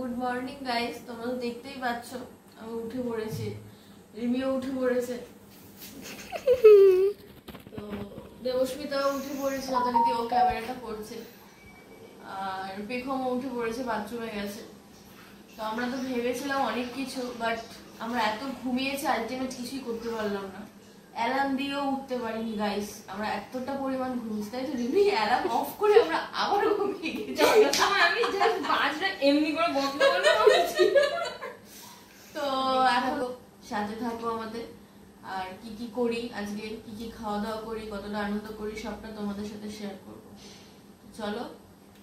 Good morning guys, তোমরা তো দেখতেই পাচ্ছ আমি উঠে পড়েছি, রিমিও উঠে পড়েছে, তো দেবস্মিতাও উঠে পড়েছে, যথারীতি ও ক্যামেরাটা করছে, আর পেখমও উঠে পড়েছে, বাথরুমে গেছে। তো আমরা তো ভেবেছিলাম অনেক কিছু, বাট আমরা এত ঘুমিয়েছি আলটিমেট কিছুই করতে পারলাম না। অ্যালার্ম দিয়েও উঠতে পারিনি গাইস, আমরা এতটা পরিমাণ ঘুমিয়েছি। তাই তো রিমি অ্যালার্ম অফ করে আমরা আবারও ঘুমিয়ে গেছি। আমি জাস্ট 5 মিনিট এমনি করে বন্ধ করে তো এখন সাথে থাকো আমাদের, আর কি কি করি আজকে, কি কি খাওয়া দাওয়া করি, কতটা আনন্দ করি, সবটা তোমাদের সাথে শেয়ার করব। চলো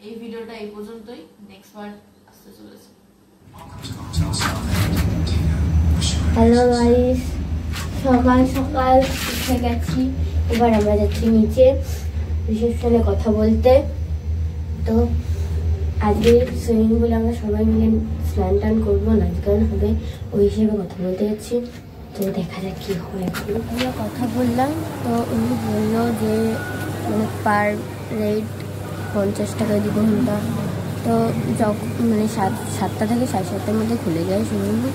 এই ভিডিওটা এই পর্যন্তই, নেক্সট পার্ট আসতে চলেছে। হ্যালো গাইস, সকাল সকাল উঠে গেছি, এবার আমরা যাচ্ছি নিচে রিসেপশনে কথা বলতে। তো আজকে সুইমিং পুলে আমরা সবাই মিলে স্নান টান করবো, নাচ গান হবে, ওই হিসেবে কথা বলতে যাচ্ছি। তো দেখা যাক কী হয়। আমরা কথা বললাম, তো উনি বললো যে মানে পার রেট 50 টাকা দিব ঘন্টা। তো যখন মানে 7টা থেকে 7:30টার মধ্যে খুলে যায় সুইমিং পুল।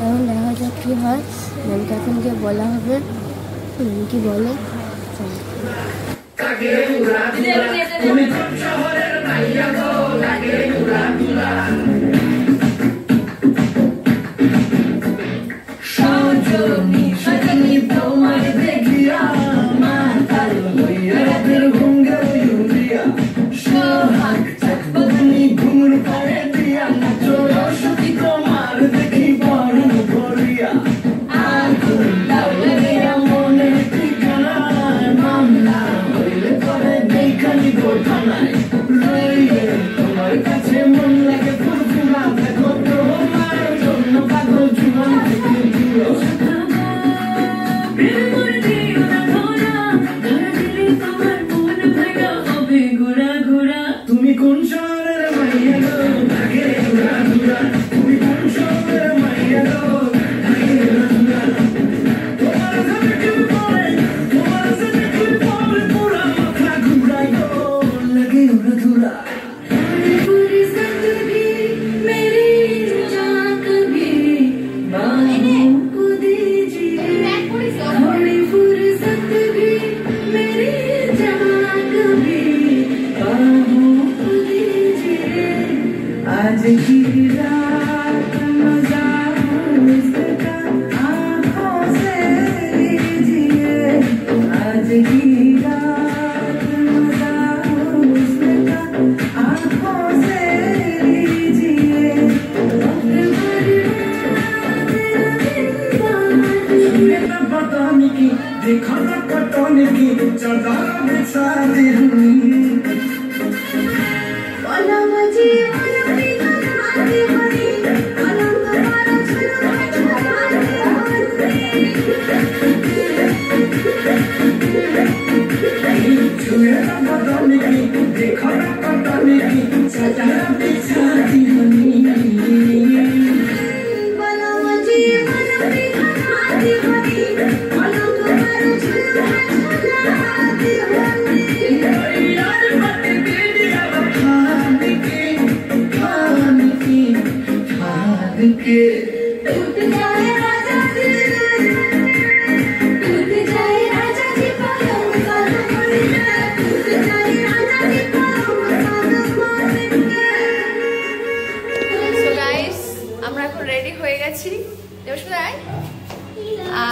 এখন দেখা যাক কী হয়, ম্যামকে এখন গিয়ে বলা হবে, কি বলে।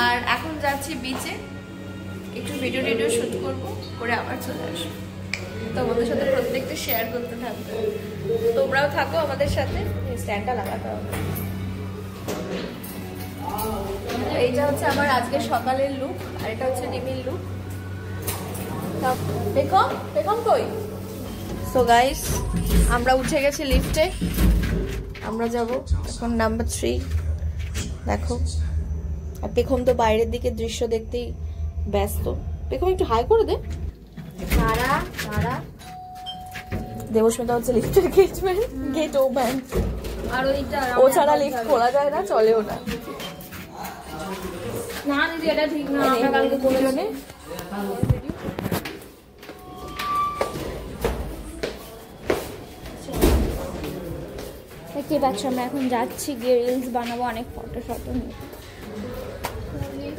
আর এখন যাচ্ছি বিচে, একটু ভিডিও টিডিও শুট করবো, করে আবার চলে আসবো। তোমাদের সাথে প্রত্যেকটা শেয়ার করতে থাকবো, তোমরাও থাকো আমাদের সাথে। স্ট্যান্ডটা লাগাতে হবে। এইটা হচ্ছে আমার আজকে সকালের লুক, আর এটা হচ্ছে রিমির লুক। পেখম কই? সো গাইস, আমরা উঠে গেছি লিফটে, আমরা যাব এখন নাম্বার 3। দেখো, আর পেখম তো বাইরের দিকে দৃশ্য দেখতেই ব্যস্ত। পেখম একটু হাই করে দে। দেবস্মিতা হচ্ছে লিফটের গেট ওপেন, আর ওইটা ও ছাড়া লিফট খোলা যায় না, চলেও না। না দিদি, এটা ঠিক না, আমরা কালকে করে যাবে। দেখতেই পাচ্ছ আমরা এখন যাচ্ছি গিয়ে রিলস বানাবো, অনেক ফটো শটো নিয়ে।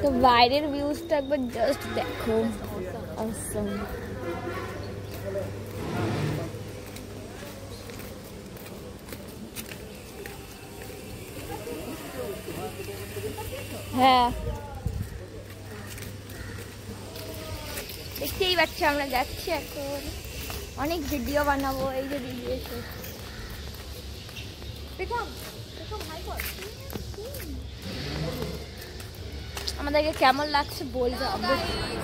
তো বাইরের ভিউজটা একবার জাস্ট দেখো, awesome। হ্যাঁ দেখতেই পাচ্ছ আমরা যাচ্ছি এখন, অনেক ভিডিও বানাবো। এই যে দিদি এসে আমাদেরকে কেমন লাগছে বলবে।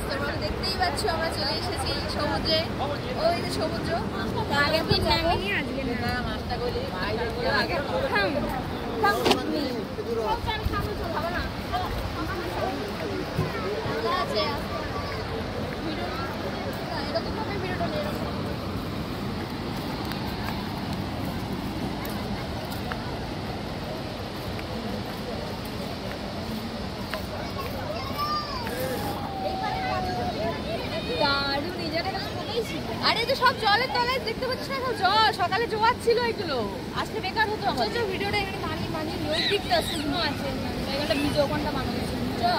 তোমরা দেখতেই পাচ্ছ আমরা চলে এসেছি সমুদ্রে, ওই যে সমুদ্র। আগের দিন আরে তো সব জলের তলায় দেখতে পাচ্ছিস না, সব জল। সকালে জোয়ার ছিল, এগুলো আসলে বেকার হতো আমাদের। ভিডিওটা এখানে বানিয়ে বানিয়ে ওই দিকটা শুকনো আছে, জায়গাটা ভিজে ওখানটা বানানো আছে, বুঝছো?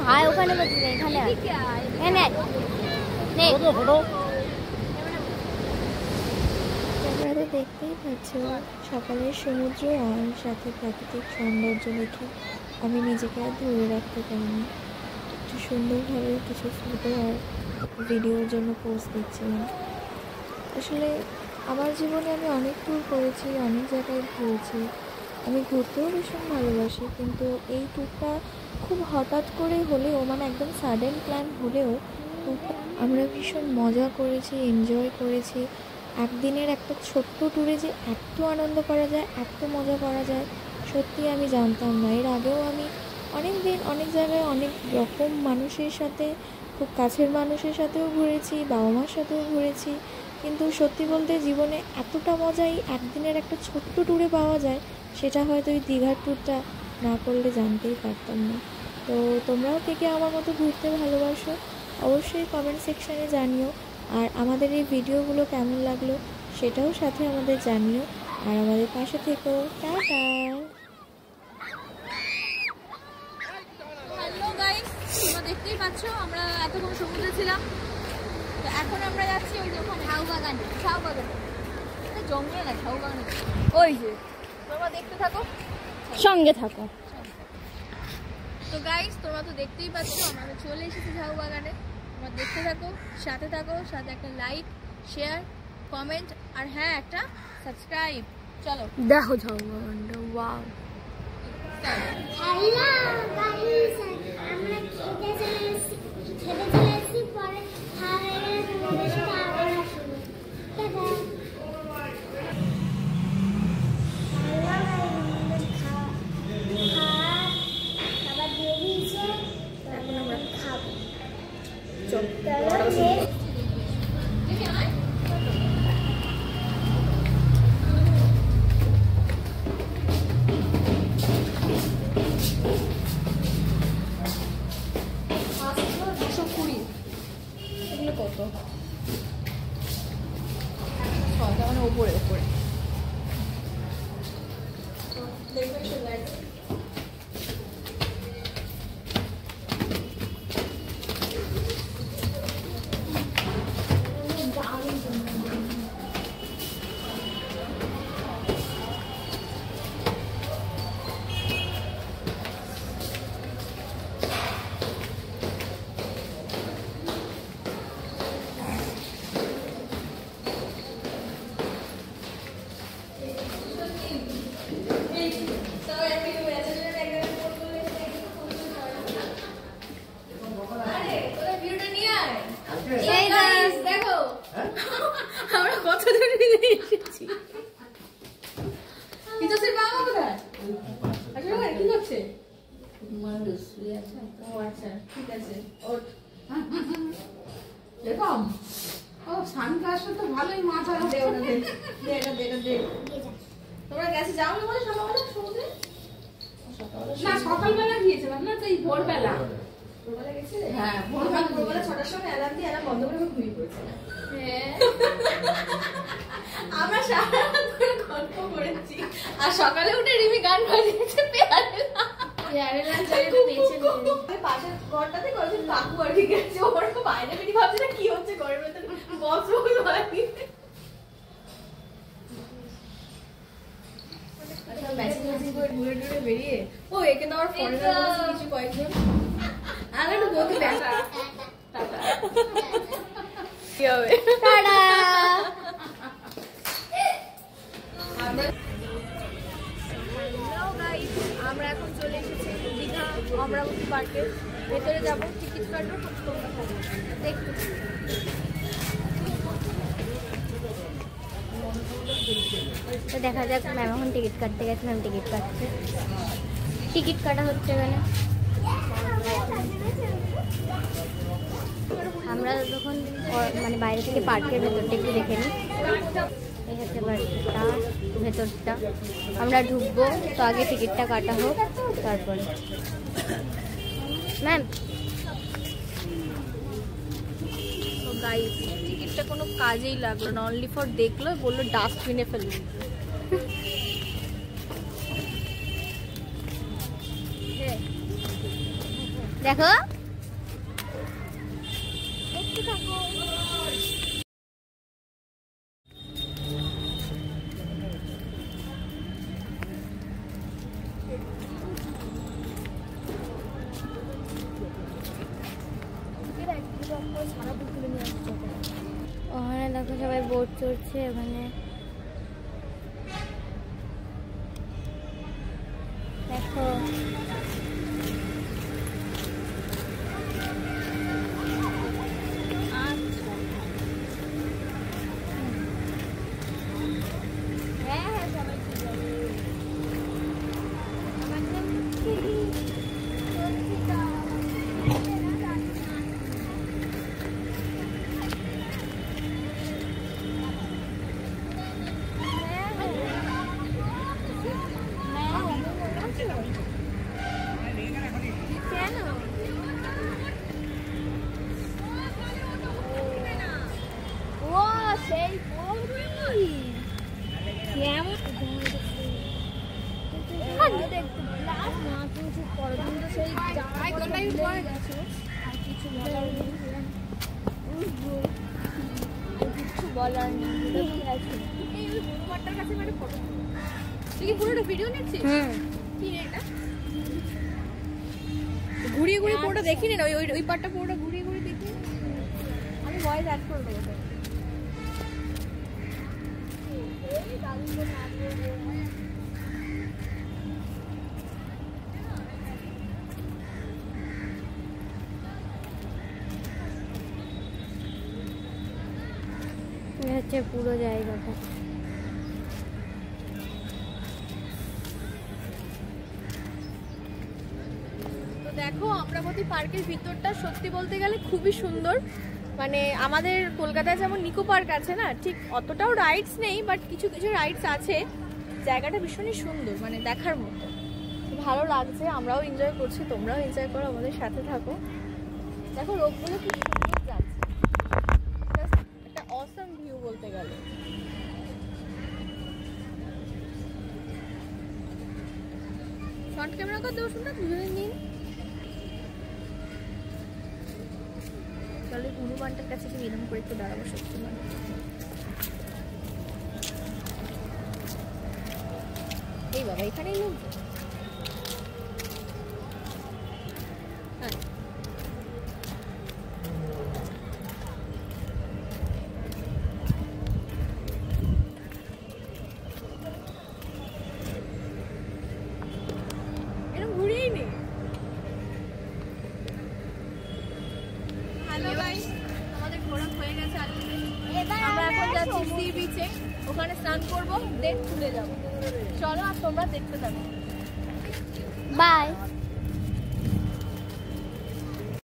হাই ওখানে বসে নেই, এখানে এখানে নেই। তোমরা তো দেখতেই পাচ্ছ সকালের সমুদ্র আর সাথে প্রাকৃতিক সৌন্দর্য দেখে আমি নিজেকে আর ধরে রাখতে পারিনি, একটু সুন্দরভাবে কিছু ফটো আর ভিডিওর জন্য পোস্ট দিচ্ছিলাম। আসলে আমার জীবনে আমি অনেক ট্যুর করেছি, অনেক জায়গায় ঘুরেছি, আমি ঘুরতেও ভীষণ ভালোবাসি, কিন্তু এই ট্যুরটা খুব হঠাৎ করে হলেও, মানে একদম সাডেন প্ল্যান হলেও আমরা ভীষণ মজা করেছি, এনজয় করেছি। একদিনের একটা ছোট্ট ট্যুরে যে এত আনন্দ করা যায়, এত মজা করা যায়, সত্যি আমি জানতাম না। এর আগেও আমি অনেক দিন অনেক জায়গায় অনেক রকম মানুষের সাথে, খুব কাছের মানুষের সাথেও ঘুরেছি, বাবা মার সাথেও ঘুরেছি, কিন্তু সত্যি বলতে জীবনে এতটা মজাই একদিনের একটা ছোট্ট ট্যুরে পাওয়া যায়, সেটা হয়তো ওই দীঘার ট্যুরটা না করলে জানতেই পারতাম না। তো তোমরাও কে আমার মতো ঘুরতে ভালোবাসো অবশ্যই কমেন্ট সেকশানে জানিও, আর আমাদের এই ভিডিওগুলো কেমন লাগলো সেটাও সাথে আমাদের জানিও, আর আমাদের পাশে থেকো। টাটা। হ্যালো গাইস, তোমরা দেখতেই পাচ্ছ আমরা এতক্ষণ সমুদ্রে ছিলাম, তো এখন আমরা যাচ্ছি ওই যে ওখানে ঝাউবাগানে। এটা জঙ্গলে না, ঝাউবাগানে। ওই যে তোমরা দেখতে থাকো, সঙ্গে থাকো। তো গাইস তোমরা তো দেখতেই পাচ্ছ আমরা চলে এসেছি ঝাউবাগানে, তোমরা দেখতে থাকো, সাথে থাকো, সাথে একটা লাইক, শেয়ার, কমেন্ট, আর হ্যাঁ একটা সাবস্ক্রাইব। চলো দেখো ঝাউবাগানটা, ওয়াও। হ্যালো গাইস, আমরা খেতে চলে এসেছি, পরে খাওয়ার তোমাদের সাথে আবার আসবো। টাটা। খাবার দিয়ে দিয়েছে, এখন আমরা খাবো। চলো কত মানে ওপরে ওপরে আমরা কত দূর এসেছি। কি করছে? ও আচ্ছা ঠিক আছে। ও গাছটা তো ভালোই মাথা দে ওটা দে দে এটা দে এটা দে। তোমরা গেছে যাও না বলে সকালবেলা সমুদ্রে? না সকালবেলা গিয়েছে না তো এই ভোরবেলা। ভোরবেলা গেছে? হ্যাঁ ভোরবেলা 6টার সময় অ্যালার্ম দিয়ে অ্যালার্ম বন্ধ করে ঘুমিয়ে পড়েছে। হ্যাঁ আমরা সারা রাত ধরে গল্প করেছি আর সকালে উঠে রিমি গান বাজিয়েছে পেয়ারেলা। পেয়ারেলা জায়গাটা বেঁচে নিয়ে ওই পাশের ঘরটাতে কয়েকজন কাকু আর কি গেছে ওর বাইরে বেরিয়ে ভাবছে না কি হচ্ছে ঘরের ভেতরে বক্স বক্স বাজিয়ে ম্যাচিং ম্যাচিং করে ঘুরে ঘুরে বেরিয়ে ও এখানে আমার ফরেনার বসে কিছু কয়েকজন আর একটু বলতে দেখা টাটা কি হবে টাটা আমরা এখন চলে এসেছি দীঘা অমরাবতী পার্কের ভেতরে যাবো টিকিট কাটবো দেখতে তো দেখা যাক ম্যাম এখন টিকিট কাটতে গেছে ম্যাম টিকিট কাটছে টিকিট কাটা হচ্ছে এখানে আমরা যখন মানে বাইরে থেকে পার্কের ভেতরটা একটু দেখে নিই এই হচ্ছে পার্কটা ভেতরটা আমরা ঢুকবো তো আগে টিকিটটা কাটা হোক তারপরে ম্যাম গাইস টিকিটটা কোনো কাজেই লাগলো না অনলি ফর দেখলো বললো ডাস্টবিনে ফেললো দেখো ওখানে দেখো সবাই বোট চড়ছে ওখানে দেখো ঘুরিয়ে ঘুরিয়ে পুরোটা দেখিনি না ওই পার্টটা পুরোটা ঘুরিয়ে ঘুরিয়ে দেখি আমি ভয়েস অ্যাড করে দেবো হচ্ছে পুরো জায়গাটা তো দেখো অমরাবতী পার্কের ভিতরটা সত্যি বলতে গেলে খুবই সুন্দর মানে আমাদের কলকাতায় যেমন নিকো পার্ক আছে না ঠিক অতটাও রাইডস নেই বাট কিছু কিছু রাইডস আছে জায়গাটা ভীষণই সুন্দর মানে দেখার মতো ভালো লাগছে আমরাও এনজয় করছি তোমরাও এনজয় করো আমাদের সাথে থাকো দেখো রোগগুলো কি সুন্দর যাচ্ছে একটা অসম ভিউ বলতে গেলে ফ্রন্ট ক্যামেরা করে দেবো শুনতে দুজনে নিন তাহলে হনুমানটার কাছে কি এরকম করে একটু দাঁড়াবো সত্যি মানে এই বাবা এখানেই লোক এরকম ঘুরিয়েই নেই হ্যালো গাইস আমাদের ঘোরা হয়ে গেছে আমরা এখন যাচ্ছি সি বিচে ওখানে স্নান করবো দেন তুলে যাবো চলো আর তোমরা দেখতে থাকো বাই